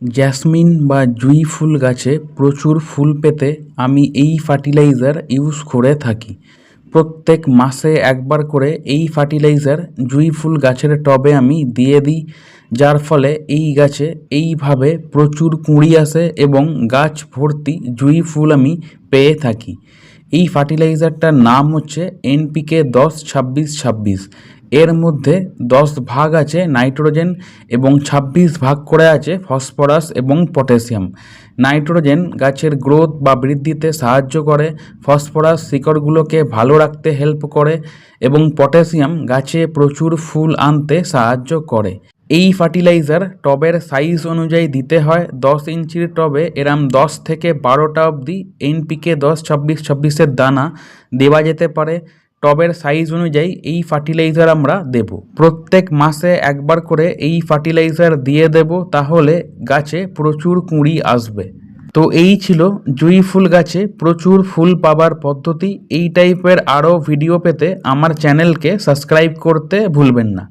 Jasmine বা জুঁই ফুল গাছে প্রচুর ফুল পেতে আমি এই ফার্টিলাইজার ইউজ করে থাকি। প্রত্যেক মাসে একবার করে এই ফার্টিলাইজার জুঁই ফুল গাছের টবে আমি দিয়ে দিই, যার ফলে এই গাছে এইভাবে প্রচুর কুঁড়ি আসে এবং গাছ ভর্তি জুঁই ফুল আমি পেয়ে থাকি। এই ফার্টিলাইজারটার নাম হচ্ছে NPK 10-26-26। এর মধ্যে 10 ভাগ আছে নাইট্রোজেন এবং 26 ভাগ করে আছে ফসফরাস এবং পটাশিয়াম। নাইট্রোজেন গাছের গ্রোথ বা বৃদ্ধিতে সাহায্য করে, ফসফরাস শিকড়গুলোকে ভালো রাখতে হেল্প করে এবং পটাশিয়াম গাছে প্রচুর ফুল আনতে সাহায্য করে। এই ফার্টিলাইজার টবের সাইজ অনুযায়ী দিতে হয়। 10 ইঞ্চির টবে এরম 10 থেকে 12টা অবধি NPK 10-26-26-এর দানা দেওয়া যেতে পারে। টবের সাইজ অনুযায়ী এই ফার্টিলাইজার আমরা দেব। প্রত্যেক মাসে একবার করে এই ফার্টিলাইজার দিয়ে দেব, তাহলে গাছে প্রচুর কুঁড়ি আসবে। তো এই ছিল জুঁই ফুল গাছে প্রচুর ফুল পাবার পদ্ধতি। এই টাইপের আরও ভিডিও পেতে আমার চ্যানেলকে সাবস্ক্রাইব করতে ভুলবেন না।